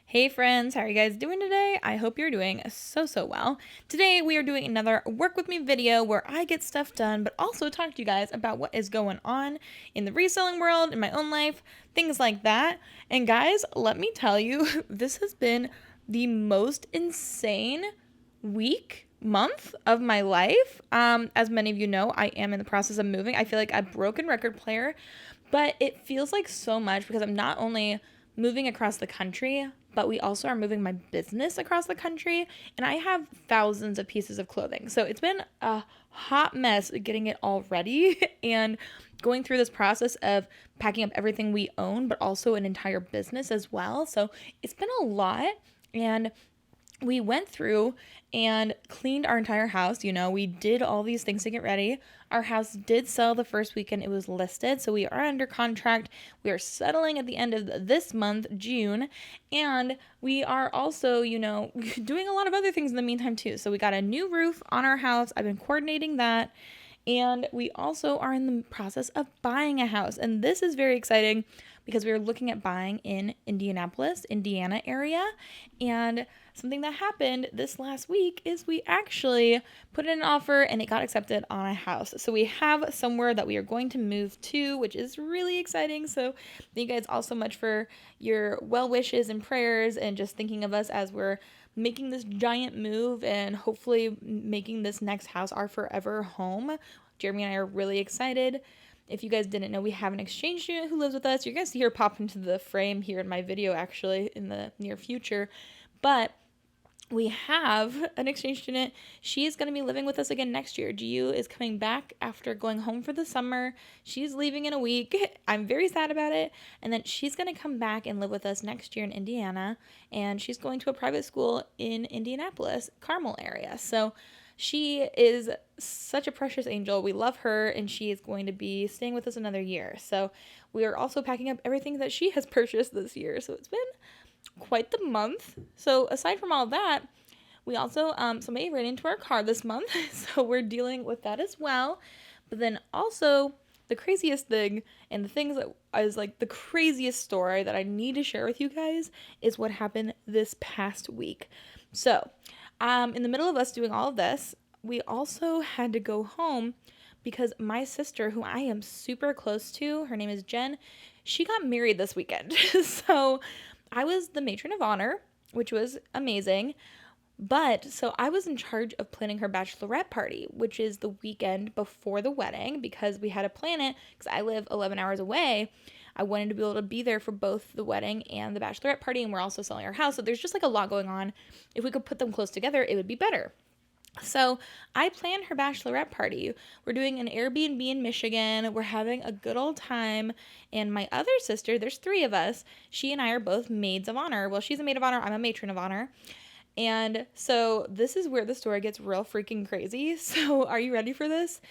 Hey friends, how are you guys doing today? I hope you're doing so well. Today we are doing another work with me video where I get stuff done but also talk to you guys about what is going on in the reselling world, in my own life, things like that. And guys, let me tell you, this has been the most insane month of my life. As many of you know, I am in the process of moving. I feel like a broken record player, but it feels like so much because I'm not only moving across the country, but we also are moving my business across the country, and I have thousands of pieces of clothing. So it's been a hot mess getting it all ready and going through this process of packing up everything we own, but also an entire business as well. So it's been a lot, and we went through and cleaned our entire house. We did all these things to get ready. Our house did sell the first weekend it was listed, so we are under contract. We are settling at the end of this month, June, and we are also, doing a lot of other things in the meantime too. So we got a new roof on our house. I've been coordinating that. And we also are in the process of buying a house. And this is very exciting because we are looking at buying in Indianapolis, Indiana area. And something that happened this last week is we actually put in an offer and it got accepted on a house. So we have somewhere that we are going to move to, which is really exciting. So thank you guys all so much for your well wishes and prayers and just thinking of us as we're making this giant move and hopefully making this next house our forever home. Jeremy and I are really excited. If you guys didn't know, we have an exchange student who lives with us. You're going to see her pop into the frame here in my video actually in the near future. But we have an exchange student. She is going to be living with us again next year. GU is coming back after going home for the summer. She's leaving in a week. I'm very sad about it. And then she's going to come back and live with us next year in Indiana. And she's going to a private school in Indianapolis, Carmel area. So she is such a precious angel. We love her, and she is going to be staying with us another year. So we are also packing up everything that she has purchased this year. So it's been quite the month. So aside from all that, we also somebody ran into our car this month, so we're dealing with that as well. But then also the craziest thing, and the things that is like the craziest story that I need to share with you guys, is what happened this past week. So in the middle of us doing all of this, we also had to go home because my sister, who I am super close to, her name is Jen, she got married this weekend. So I was the matron of honor, which was amazing. But so I was in charge of planning her bachelorette party, which is the weekend before the wedding, because we had to plan it because I live 11 hours away. I wanted to be able to be there for both the wedding and the bachelorette party, and we're also selling our house. So there's just like a lot going on. If we could put them close together, it would be better. So I planned her bachelorette party. We're doing an Airbnb in Michigan. We're having a good old time. And my other sister, there's three of us. She and I are both maids of honor. Well, she's a maid of honor. I'm a matron of honor. And so this is where the story gets real freaking crazy. So are you ready for this?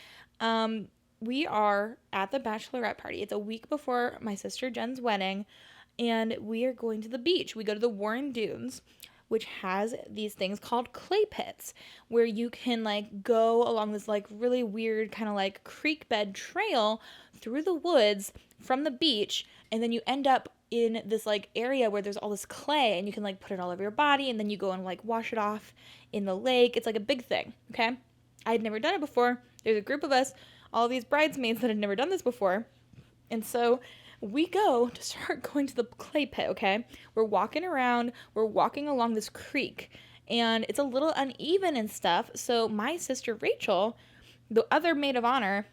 We are at the bachelorette party. It's a week before my sister Jen's wedding. And we are going to the beach. We go to the Warren Dunes, which has these things called clay pits where you can like go along this like really weird kind of like creek bed trail through the woods from the beach, and then you end up in this like area where there's all this clay and you can like put it all over your body, and then you go and like wash it off in the lake. It's like a big thing, okay? I had never done it before. There's a group of us, all these bridesmaids that had never done this before. And so we go to start going to the clay pit, okay? We're walking around, we're walking along this creek, and it's a little uneven and stuff. So my sister Rachel, the other maid of honor,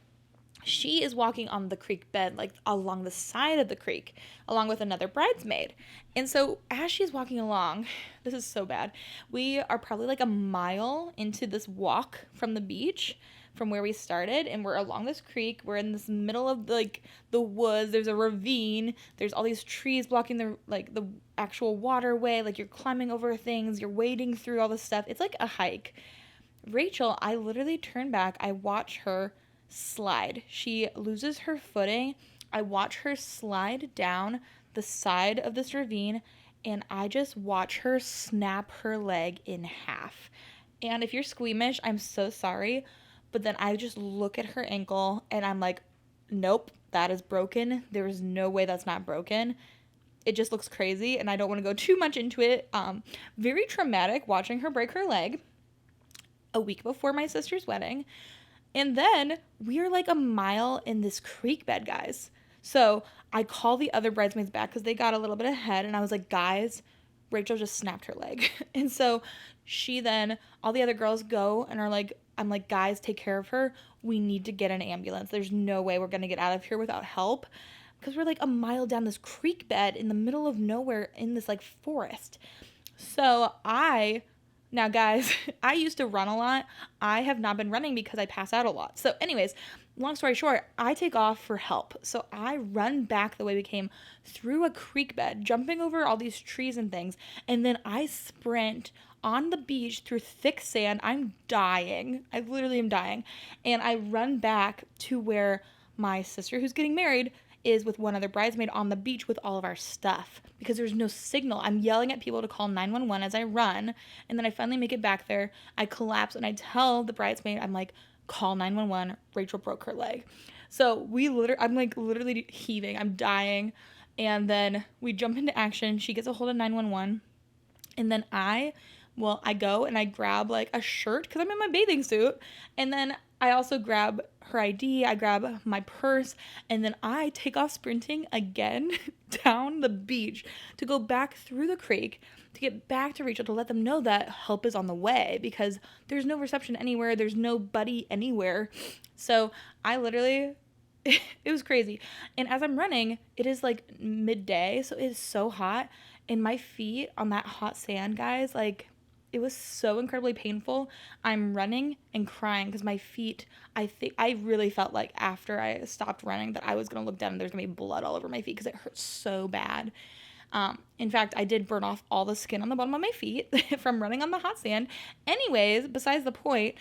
she is walking on the creek bed, like along the side of the creek, along with another bridesmaid. And so as she's walking along, this is so bad. We are probably like a mile into this walk from the beach, from where we started, and we're along this creek. We're in this middle of like the woods. There's a ravine. There's all these trees blocking the actual waterway. Like you're climbing over things. You're wading through all this stuff. It's like a hike. Rachel, I literally turn back. I watch her slide. She loses her footing. I watch her slide down the side of this ravine, and I just watch her snap her leg in half. And if you're squeamish, I'm so sorry. But then I just look at her ankle and I'm like, nope, that is broken. There is no way that's not broken. it just looks crazy, and I don't want to go too much into it. Very traumatic watching her break her leg a week before my sister's wedding. And then we are like a mile in this creek bed, guys. So I call the other bridesmaids back because they got a little bit ahead, and I was like, guys, Rachel just snapped her leg. And so all the other girls go and are like, I'm like, guys, take care of her. We need to get an ambulance. There's no way we're going to get out of here without help, because we're like a mile down this creek bed in the middle of nowhere in this like forest. So now, guys, I used to run a lot. I have not been running because I pass out a lot. So anyways, long story short, I take off for help. So I run back the way we came through a creek bed, jumping over all these trees and things. And then I sprint on the beach through thick sand. I'm dying. I literally am dying. And I run back to where my sister, who's getting married, is with one other bridesmaid on the beach with all of our stuff because there's no signal. I'm yelling at people to call 911 as I run, and then I finally make it back there. I collapse and I tell the bridesmaid, I'm like, call 911. Rachel broke her leg. So I'm like literally heaving. I'm dying. And then we jump into action. She gets a hold of 911. And then I go and I grab like a shirt because I'm in my bathing suit. And then I also grab her ID, I grab my purse, and then I take off sprinting again down the beach to go back through the creek to get back to Rachel to let them know that help is on the way because there's no reception anywhere. There's nobody anywhere. So I literally, it was crazy. And as I'm running, it is like midday, so it is so hot. And my feet on that hot sand, guys, like, it was so incredibly painful. I'm running and crying because my feet, I really felt like after I stopped running that I was going to look down and there's going to be blood all over my feet because it hurt so bad. In fact, I did burn off all the skin on the bottom of my feet from running on the hot sand. Anyways, besides the point,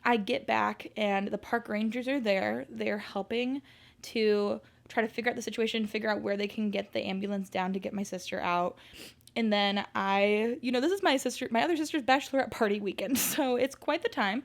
I get back and the park rangers are there. They're helping to try to figure out the situation, figure out where they can get the ambulance down to get my sister out. And then this is my other sister's bachelorette party weekend, so it's quite the time.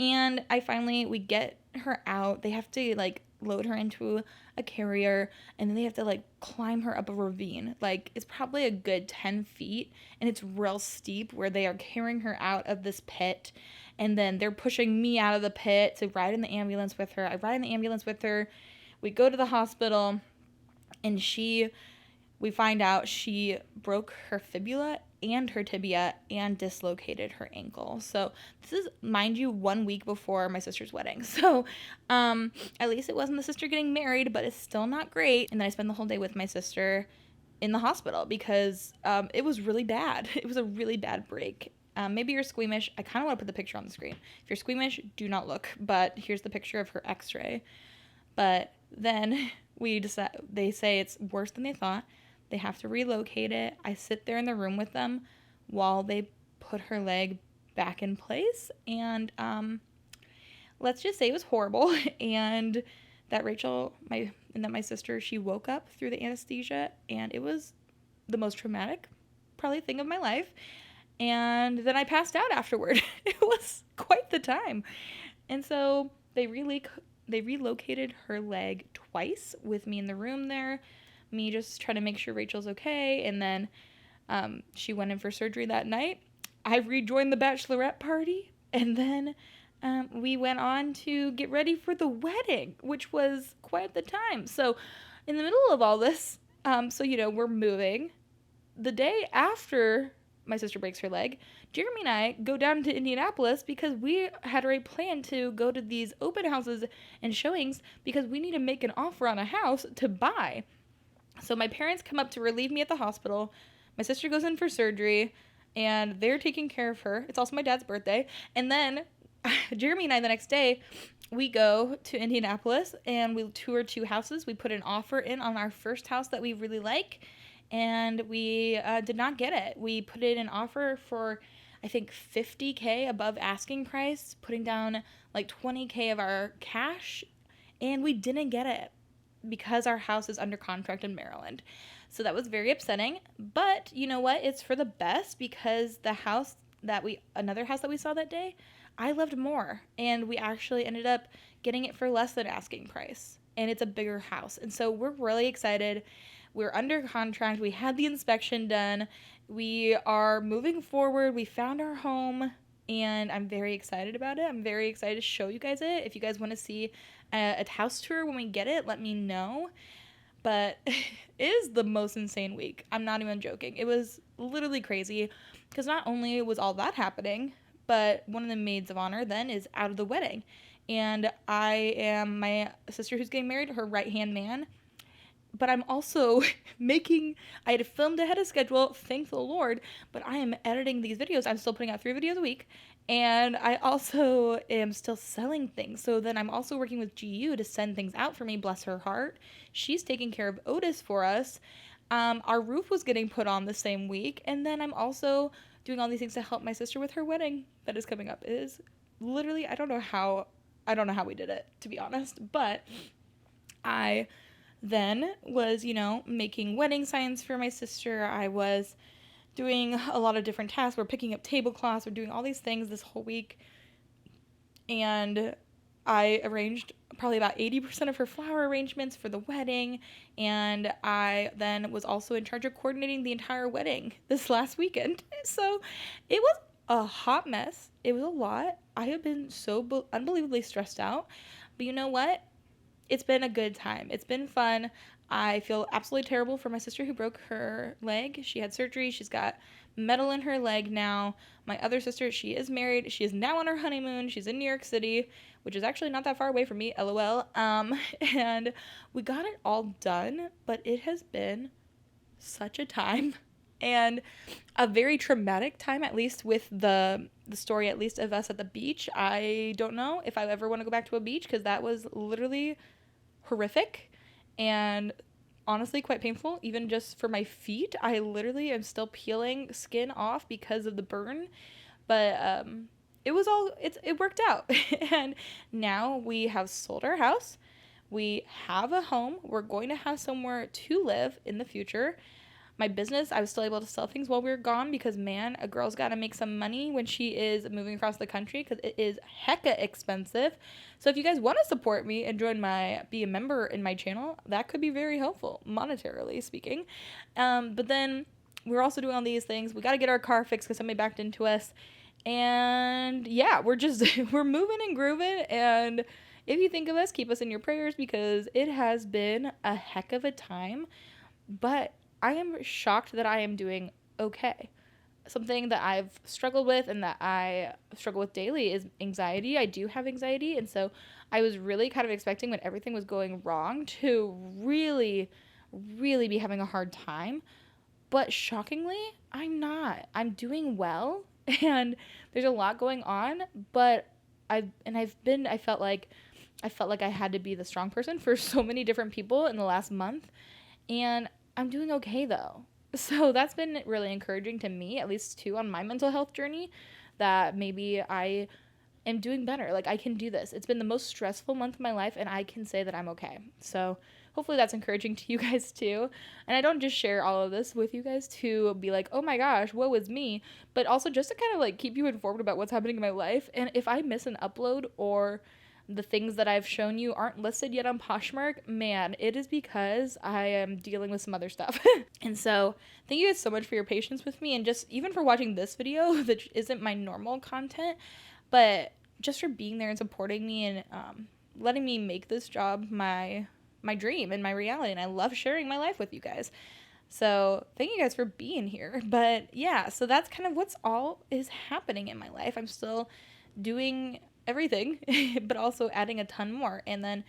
And we get her out. They have to like load her into a carrier, and then they have to like climb her up a ravine. Like, it's probably a good 10 feet, and it's real steep where they are carrying her out of this pit. And then they're pushing me out of the pit to ride in the ambulance with her. I ride in the ambulance with her. We go to the hospital, and we find out she broke her fibula and her tibia and dislocated her ankle. So this is, mind you, 1 week before my sister's wedding. So at least it wasn't the sister getting married, but it's still not great. And then I spent the whole day with my sister in the hospital because it was really bad. It was a really bad break. Maybe you're squeamish. I kind of want to put the picture on the screen. If you're squeamish, do not look. But here's the picture of her x-ray. But then they say it's worse than they thought. They have to relocate it. I sit there in the room with them while they put her leg back in place. And let's just say it was horrible. And that my sister, she woke up through the anesthesia. And it was the most traumatic, probably, thing of my life. And then I passed out afterward. It was quite the time. And so they relocated her leg twice with me in the room there. Me just trying to make sure Rachel's okay. And then she went in for surgery that night. I rejoined the bachelorette party. And then we went on to get ready for the wedding, which was quite the time. So in the middle of all this, we're moving. The day after my sister breaks her leg, Jeremy and I go down to Indianapolis because we had already planned to go to these open houses and showings because we need to make an offer on a house to buy. So my parents come up to relieve me at the hospital. My sister goes in for surgery, and they're taking care of her. It's also my dad's birthday. And then Jeremy and I, the next day, we go to Indianapolis, and we tour 2 houses. We put an offer in on our first house that we really like, and we did not get it. We put in an offer for, I think, $50K above asking price, putting down like $20K of our cash, and we didn't get it because our house is under contract in Maryland. So that was very upsetting, but you know what? It's for the best because another house that we saw that day, I loved more, and we actually ended up getting it for less than asking price, and it's a bigger house. And so we're really excited. We're under contract. We had the inspection done. We are moving forward. We found our home, and I'm very excited about it. I'm very excited to show you guys it. If you guys want to see a house tour when we get it, let me know. But it is the most insane week. I'm not even joking. It was literally crazy because not only was all that happening, but one of the maids of honor then is out of the wedding. And I am my sister who's getting married, her right-hand man. But I'm also I had filmed ahead of schedule, thank the Lord, but I am editing these videos. I'm still putting out 3 videos a week. And I also am still selling things. So then I'm also working with GU to send things out for me, bless her heart. She's taking care of Otis for us. Our roof was getting put on the same week. And then I'm also doing all these things to help my sister with her wedding that is coming up. It is literally, I don't know how we did it, to be honest. But I then was, making wedding signs for my sister. I was doing a lot of different tasks. We're picking up tablecloths. We're doing all these things this whole week. And I arranged probably about 80% of her flower arrangements for the wedding. And I then was also in charge of coordinating the entire wedding this last weekend. So it was a hot mess. It was a lot. I have been so unbelievably stressed out. But you know what? It's been a good time. It's been fun. I feel absolutely terrible for my sister who broke her leg. She had surgery. She's got metal in her leg now. My other sister, she is married. She is now on her honeymoon. She's in New York City, which is actually not that far away from me, LOL. And we got it all done, but it has been such a time and a very traumatic time, at least with the story, at least of us at the beach. I don't know if I ever want to go back to a beach because that was literally horrific and honestly quite painful, even just for my feet. I literally am still peeling skin off because of the burn, but it worked out. And now we have sold our house. We have a home. We're going to have somewhere to live in the future. My business, I was still able to sell things while we were gone because, man, a girl's got to make some money when she is moving across the country because it is hecka expensive. So if you guys want to support me and be a member in my channel, that could be very helpful, monetarily speaking. But then we're also doing all these things. We got to get our car fixed because somebody backed into us. And yeah, we're moving and grooving. And if you think of us, keep us in your prayers because it has been a heck of a time. But I am shocked that I am doing okay. Something that I've struggled with and that I struggle with daily is anxiety. I do have anxiety, and so I was really kind of expecting when everything was going wrong to really, really be having a hard time. But shockingly, I'm not. I'm doing well, and there's a lot going on, but I felt like I had to be the strong person for so many different people in the last month, and I'm doing okay though. So that's been really encouraging to me, at least too, on my mental health journey, that maybe I am doing better. Like, I can do this. It's been the most stressful month of my life, and I can say that I'm okay. So hopefully that's encouraging to you guys too. And I don't just share all of this with you guys to be like, oh my gosh, woe is me, but also just to kind of like keep you informed about what's happening in my life. And if I miss an upload or the things that I've shown you aren't listed yet on Poshmark, man, it is because I am dealing with some other stuff. And so thank you guys so much for your patience with me and just even for watching this video that isn't my normal content, but just for being there and supporting me and letting me make this job my dream and my reality. And I love sharing my life with you guys. So thank you guys for being here. But yeah, so that's kind of what's all is happening in my life. I'm still doing everything, but also adding a ton more. And then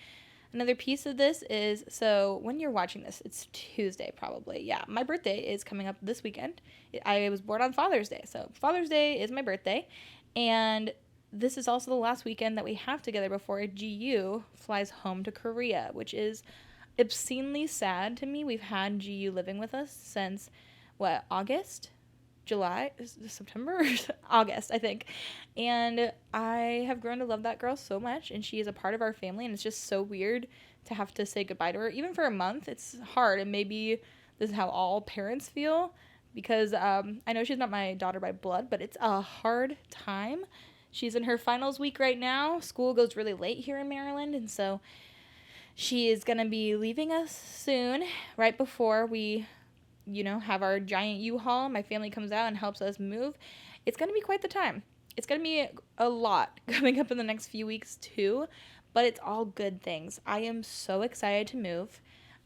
another piece of this is, so when you're watching this, it's Tuesday probably. Yeah, my birthday is coming up this weekend. I was born on Father's Day, so Father's Day is my birthday. And this is also the last weekend that we have together before GU flies home to Korea, which is obscenely sad to me. We've had GU living with us since, August? July, September, August, I think. And I have grown to love that girl so much, and she is a part of our family, and it's just so weird to have to say goodbye to her. Even for a month, it's hard, and maybe this is how all parents feel, because I know she's not my daughter by blood, but it's a hard time. She's in her finals week right now. School goes really late here in Maryland, and so She is going to be leaving us soon, right before we, have our giant U-Haul. My family comes out and helps us move. It's going to be quite the time. It's going to be a lot coming up in the next few weeks too, but it's all good things. I am so excited to move.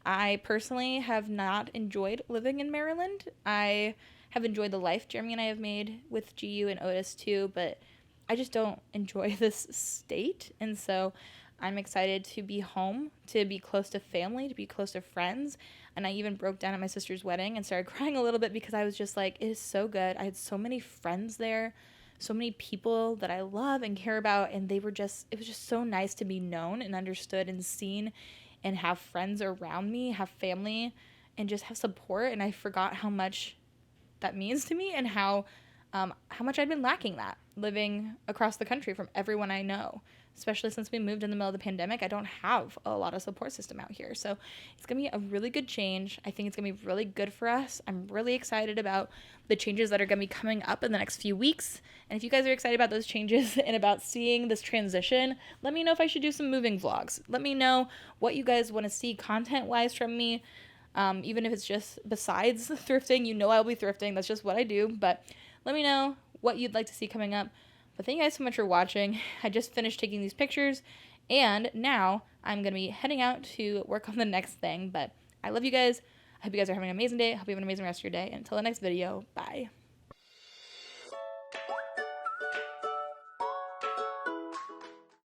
I personally have not enjoyed living in Maryland. I have enjoyed the life Jeremy and I have made with GU and Otis too, but I just don't enjoy this state. And so I'm excited to be home, to be close to family, to be close to friends. And I even broke down at my sister's wedding and started crying a little bit because I was just like, it is so good. I had so many friends there, so many people that I love and care about. And it was just so nice to be known and understood and seen and have friends around me, have family, and just have support. And I forgot how much that means to me and how much I'd been lacking that living across the country from everyone I know, especially since we moved in the middle of the pandemic. I don't have a lot of support system out here. So it's going to be a really good change. I think it's going to be really good for us. I'm really excited about the changes that are going to be coming up in the next few weeks. And if you guys are excited about those changes and about seeing this transition, let me know if I should do some moving vlogs. Let me know what you guys want to see content-wise from me. Even if it's just besides thrifting, I'll be thrifting. That's just what I do. But let me know what you'd like to see coming up. But thank you guys so much for watching. I just finished taking these pictures, and now I'm going to be heading out to work on the next thing. But I love you guys. I hope you guys are having an amazing day. I hope you have an amazing rest of your day. Until the next video, bye.